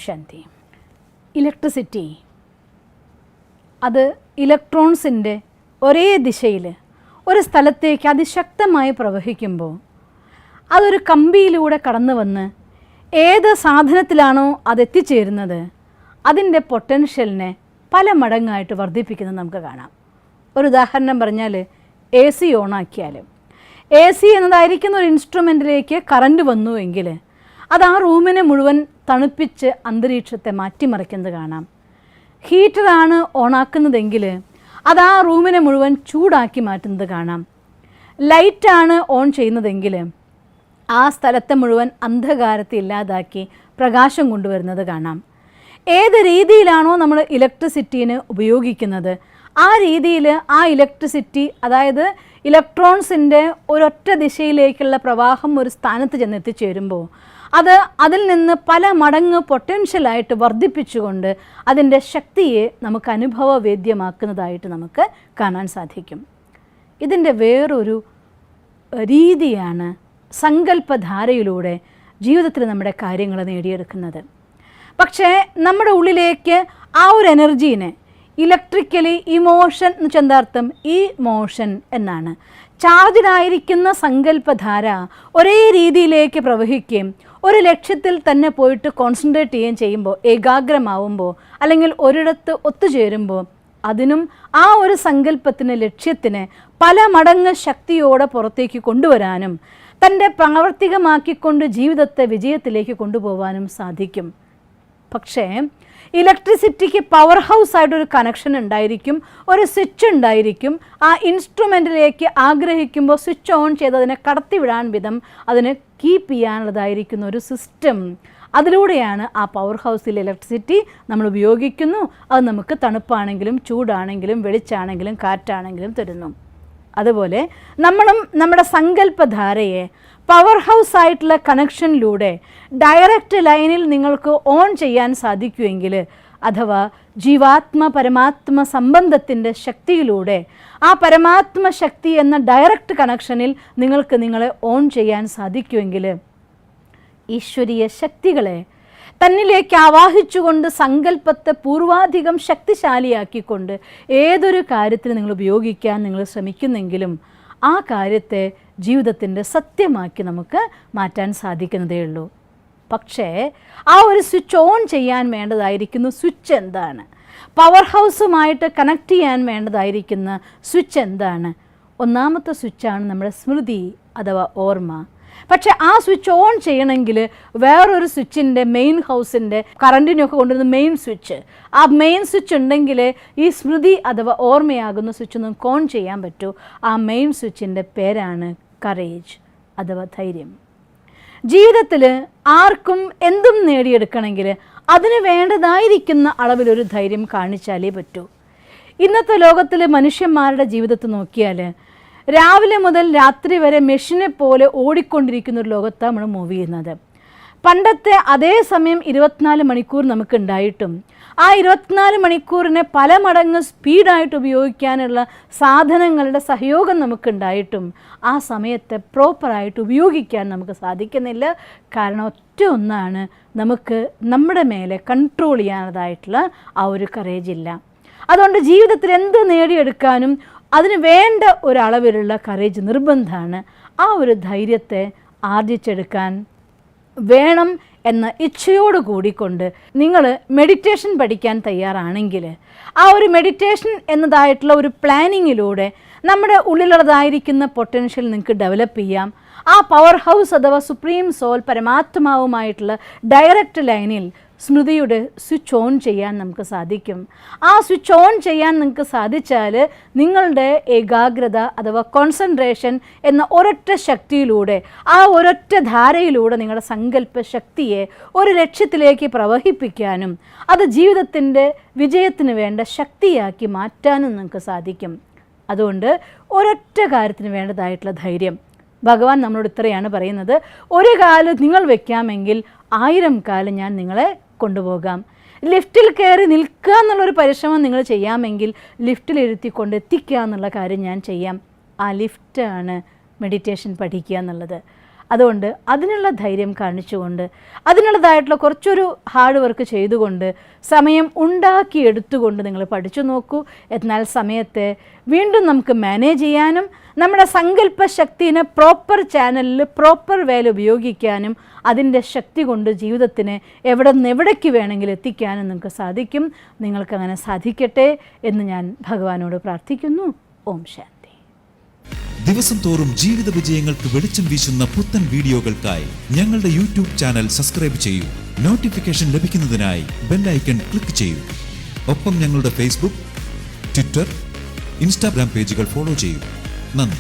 ശാന്തി. Electricity അത് ഇലക്ട്രോൺസിൻ്റെ ഒരേ ദിശയിൽ ഒരു സ്ഥലത്തേക്ക് അതിശക്തമായി പ്രവഹിക്കുമ്പോൾ അതൊരു കമ്പിയിലൂടെ കടന്നു വന്ന് ഏത് സാധനത്തിലാണോ അതെത്തിച്ചേരുന്നത് അതിൻ്റെ പൊട്ടൻഷ്യലിനെ പല മടങ്ങായിട്ട് വർദ്ധിപ്പിക്കുന്നത് നമുക്ക് കാണാം. ഒരു ഉദാഹരണം പറഞ്ഞാൽ AC ഓണാക്കിയാൽ AC എന്നതായിരിക്കുന്ന ഒരു ഇൻസ്ട്രുമെൻറ്റിലേക്ക് കറണ്ട് വന്നുവെങ്കിൽ അത് ആ റൂമിനെ മുഴുവൻ തണുപ്പിച്ച് അന്തരീക്ഷത്തെ മാറ്റിമറിക്കുന്നത് കാണാം. ഹീറ്ററാണ് ഓണാക്കുന്നതെങ്കിൽ അത് ആ റൂമിനെ മുഴുവൻ ചൂടാക്കി മാറ്റുന്നത് കാണാം. ലൈറ്റാണ് ഓൺ ചെയ്യുന്നതെങ്കിൽ ആ സ്ഥലത്തെ മുഴുവൻ അന്ധകാരത്തെ ഇല്ലാതാക്കി പ്രകാശം കൊണ്ടുവരുന്നത് കാണാം. ഏത് രീതിയിലാണോ നമ്മൾ ഇലക്ട്രിസിറ്റീനെ ഉപയോഗിക്കുന്നത് ആ രീതിയിൽ ആ ഇലക്ട്രിസിറ്റി, അതായത് ഇലക്ട്രോൺസിൻ്റെ ഒരൊറ്റ ദിശയിലേക്കുള്ള പ്രവാഹം ഒരു സ്ഥാനത്ത് ചെന്നെത്തിച്ചേരുമ്പോൾ അത് അതിൽ നിന്ന് പല മടങ്ങ് പൊട്ടൻഷ്യലായിട്ട് വർദ്ധിപ്പിച്ചുകൊണ്ട് അതിൻ്റെ ശക്തിയെ നമുക്ക് അനുഭവവേദ്യമാക്കുന്നതായിട്ട് നമുക്ക് കാണാൻ സാധിക്കും. ഇതിൻ്റെ വേറൊരു രീതിയാണ് സങ്കല്പധാരയിലൂടെ ജീവിതത്തിൽ നമ്മുടെ കാര്യങ്ങൾ നേടിയെടുക്കുന്നത്. പക്ഷേ നമ്മുടെ ഉള്ളിലേക്ക് ആ ഒരു എനർജീനെ ഇലക്ട്രിക്കലി ഇമോഷൻ എന്ന് വെച്ചാൽ എന്താർത്ഥം? ഈ മോഷൻ എന്നാണ്. ചാർജിലായിരിക്കുന്ന സങ്കല്പധാര ഒരേ രീതിയിലേക്ക് പ്രവഹിക്കുകയും ഒരു ലക്ഷ്യത്തിൽ തന്നെ പോയിട്ട് കോൺസെൻട്രേറ്റ് ചെയ്യുകയും ചെയ്യുമ്പോൾ, ഏകാഗ്രമാവുമ്പോൾ അല്ലെങ്കിൽ ഒരിടത്ത് ഒത്തുചേരുമ്പോൾ അതിനും ആ ഒരു സങ്കല്പത്തിന് ലക്ഷ്യത്തിന് പല മടങ്ങ് ശക്തിയോടെ പുറത്തേക്ക് കൊണ്ടുവരാനും തൻ്റെ പ്രാവർത്തികമാക്കിക്കൊണ്ട് ജീവിതത്തെ വിജയത്തിലേക്ക് കൊണ്ടുപോകാനും സാധിക്കും. പക്ഷേ ഇലക്ട്രിസിറ്റിക്ക് പവർ ഹൗസായിട്ടൊരു കണക്ഷൻ ഉണ്ടായിരിക്കും, ഒരു സ്വിച്ച് ഉണ്ടായിരിക്കും. ആ ഇൻസ്ട്രുമെൻറ്റിലേക്ക് ആഗ്രഹിക്കുമ്പോൾ സ്വിച്ച് ഓൺ ചെയ്ത് അതിനെ കടത്തിവിടാൻ വിധം അതിനെ കീപ്പ് ചെയ്യാനുള്ളതായിരിക്കുന്ന ഒരു സിസ്റ്റം. അതിലൂടെയാണ് ആ പവർ ഹൗസിൽ ഇലക്ട്രിസിറ്റി നമ്മൾ ഉപയോഗിക്കുന്നു. അത് നമുക്ക് തണുപ്പാണെങ്കിലും ചൂടാണെങ്കിലും വെളിച്ചാണെങ്കിലും കാറ്റാണെങ്കിലും തരുന്നു. അതുപോലെ നമ്മളും നമ്മുടെ സങ്കല്പധാരയെ പവർ ഹൗസായിട്ടുള്ള കണക്ഷനിലൂടെ ഡയറക്റ്റ് ലൈനിൽ നിങ്ങൾക്ക് ഓൺ ചെയ്യാൻ സാധിക്കുമെങ്കിൽ, അഥവാ ജീവാത്മ പരമാത്മ സംബന്ധത്തിൻ്റെ ശക്തിയിലൂടെ ആ പരമാത്മ ശക്തി എന്ന ഡയറക്റ്റ് കണക്ഷനിൽ നിങ്ങൾക്ക് നിങ്ങളെ ഓൺ ചെയ്യാൻ സാധിക്കുമെങ്കിൽ ഈശ്വരീയ ശക്തികളെ തന്നിലേക്ക് ആവാഹിച്ചുകൊണ്ട് സങ്കല്പത്തെ പൂർവാധികം ശക്തിശാലിയാക്കിക്കൊണ്ട് ഏതൊരു കാര്യത്തിന് നിങ്ങൾ ഉപയോഗിക്കാൻ നിങ്ങൾ ശ്രമിക്കുന്നെങ്കിലും ആ കാര്യത്തെ ജീവിതത്തിൻ്റെ സത്യമാക്കി നമുക്ക് മാറ്റാൻ സാധിക്കുന്നതേ ഉള്ളൂ. പക്ഷേ ആ ഒരു സ്വിച്ച് ഓൺ ചെയ്യാൻ വേണ്ടതായിരിക്കുന്നു സ്വിച്ച് എന്താണ്? പവർ ഹൗസുമായിട്ട് കണക്ട് ചെയ്യാൻ വേണ്ടതായിരിക്കുന്ന സ്വിച്ച് എന്താണ്? ഒന്നാമത്തെ സ്വിച്ചാണ് നമ്മുടെ സ്മൃതി അഥവാ ഓർമ്മ. പക്ഷേ ആ സ്വിച്ച് ഓൺ ചെയ്യണമെങ്കിൽ വേറൊരു സ്വിച്ചിൻ്റെ മെയിൻ ഹൗസിൻ്റെ കറണ്ടിനൊക്കെ കൊണ്ടുവരുന്ന മെയിൻ സ്വിച്ച്, ആ മെയിൻ സ്വിച്ച് ഉണ്ടെങ്കിൽ ഈ സ്മൃതി അഥവാ ഓർമ്മയാകുന്ന സ്വിച്ച് നമുക്ക് ഓൺ ചെയ്യാൻ പറ്റൂ. ആ മെയിൻ സ്വിച്ചിൻ്റെ പേരാണ് കറേജ് അഥവാ ധൈര്യം. ജീവിതത്തിൽ ആർക്കും എന്തും നേടിയെടുക്കണമെങ്കിൽ അതിന് വേണ്ടതായിരിക്കുന്ന അളവിലൊരു ധൈര്യം കാണിച്ചാലേ പറ്റൂ. ഇന്നത്തെ ലോകത്തിൽ മനുഷ്യന്മാരുടെ ജീവിതത്തിൽ നോക്കിയാൽ രാവിലെ മുതൽ രാത്രി വരെ മെഷീനെ പോലെ ഓടിക്കൊണ്ടിരിക്കുന്ന ഒരു ലോകത്താണ് നമ്മൾ മൂവ് ചെയ്യുന്നത്. പണ്ടത്തെ അതേ സമയം 24 മണിക്കൂർ നമുക്കുണ്ടായിട്ടും ആ 24 മണിക്കൂറിനെ പല മടങ്ങ് സ്പീഡായിട്ട് ഉപയോഗിക്കാനുള്ള സാധനങ്ങളുടെ സഹയോഗം നമുക്കുണ്ടായിട്ടും ആ സമയത്തെ പ്രോപ്പറായിട്ട് ഉപയോഗിക്കാൻ നമുക്ക് സാധിക്കുന്നില്ല. കാരണം ഒറ്റ ഒന്നാണ്, നമുക്ക് നമ്മുടെ മേലെ കൺട്രോൾ ചെയ്യാനതായിട്ടുള്ള ആ ഒരു കറേജ് ഇല്ല. അതുകൊണ്ട് ജീവിതത്തിൽ എന്ത് നേടിയെടുക്കാനും അതിന് വേണ്ട ഒരളവിലുള്ള കറേജ് നിർബന്ധമാണ്. ആ ഒരു ധൈര്യത്തെ ആർജിച്ചെടുക്കാൻ വേണം എന്ന ഇച്ഛയോട് കൂടിക്കൊണ്ട് നിങ്ങൾ മെഡിറ്റേഷൻ പഠിക്കാൻ തയ്യാറാണെങ്കിൽ ആ ഒരു മെഡിറ്റേഷൻ എന്നതായിട്ടുള്ള ഒരു പ്ലാനിങ്ങിലൂടെ നമ്മുടെ ഉള്ളിലുള്ളതായിരിക്കുന്ന പൊട്ടൻഷ്യൽ നിങ്ങൾക്ക് ഡെവലപ്പ് ചെയ്യാം. ആ പവർ ഹൗസ് അഥവാ സുപ്രീം സോൾ പരമാത്മാവുമായിട്ടുള്ള ഡയറക്റ്റ് ലൈനിൽ സ്മൃതിയുടെ സ്വിച്ച് ഓൺ ചെയ്യാൻ നമുക്ക് സാധിക്കും. ആ സ്വിച്ച് ഓൺ ചെയ്യാൻ നിങ്ങൾക്ക് സാധിച്ചാൽ നിങ്ങളുടെ ഏകാഗ്രത അഥവാ കോൺസെൻട്രേഷൻ എന്ന ഒരൊറ്റ ശക്തിയിലൂടെ, ആ ഒരൊറ്റ ധാരയിലൂടെ നിങ്ങളുടെ സങ്കല്പ ശക്തിയെ ഒരു ലക്ഷ്യത്തിലേക്ക് പ്രവഹിപ്പിക്കാനും അത് ജീവിതത്തിൻ്റെ വിജയത്തിന് വേണ്ട ശക്തിയാക്കി മാറ്റാനും നിങ്ങൾക്ക് സാധിക്കും. അതുകൊണ്ട് ഒരൊറ്റ കാര്യത്തിന് വേണ്ടതായിട്ടുള്ള ധൈര്യം. ഭഗവാൻ നമ്മളോട് ഇത്രയാണ് പറയുന്നത്, ഒരു കാല് നിങ്ങൾ വയ്ക്കാമെങ്കിൽ 1000 കാല് ഞാൻ നിങ്ങളെ കൊണ്ടുപോകാം. ലിഫ്റ്റിൽ കയറി നിൽക്കുക എന്നുള്ളൊരു പരിശ്രമം നിങ്ങൾ ചെയ്യാമെങ്കിൽ ലിഫ്റ്റിലിരുത്തിക്കൊണ്ട് എത്തിക്കുക എന്നുള്ള കാര്യം ഞാൻ ചെയ്യാം. ആ ലിഫ്റ്റാണ് മെഡിറ്റേഷൻ പഠിക്കുക എന്നുള്ളത്. അതുകൊണ്ട് അതിനുള്ള ധൈര്യം കാണിച്ചുകൊണ്ട് അതിനുള്ളതായിട്ടുള്ള കുറച്ചൊരു ഹാർഡ് വർക്ക് ചെയ്തുകൊണ്ട് സമയം ഉണ്ടാക്കിയെടുത്തുകൊണ്ട് നിങ്ങൾ പഠിച്ചു നോക്കൂ. എന്നാൽ സമയത്തെ വീണ്ടും നമുക്ക് മാനേജ് ചെയ്യാനും നമ്മുടെ സങ്കല്പ ശക്തിനെ പ്രോപ്പർ ചാനലിൽ പ്രോപ്പർ വേല ഉപയോഗിക്കാനും അതിൻ്റെ ശക്തി കൊണ്ട് ജീവിതത്തിന് എവിടെ നിന്ന് എവിടേക്ക് വേണമെങ്കിലും എത്തിക്കാനും നിങ്ങൾക്ക് സാധിക്കും. നിങ്ങൾക്കങ്ങനെ സാധിക്കട്ടെ എന്ന് ഞാൻ ഭഗവാനോട് പ്രാർത്ഥിക്കുന്നു. ഓം ശാന്തി. ദിവസം തോറും ജീവിത വിജയങ്ങൾക്ക് വെളിച്ചം വീശുന്ന പുത്തൻ വീഡിയോകൾക്കായി ഞങ്ങളുടെ യൂട്യൂബ് ചാനൽ സബ്സ്ക്രൈബ് ചെയ്യൂ. നോട്ടിഫിക്കേഷൻ ലഭിക്കുന്നതിനായി ബെൽ ഐക്കൺ ക്ലിക്ക് ചെയ്യൂ. ഒപ്പം ഞങ്ങളുടെ ഫേസ്ബുക്ക്, ട്വിറ്റർ, ഇൻസ്റ്റാഗ്രാം പേജുകൾ ഫോളോ ചെയ്യൂ. നന്ദി.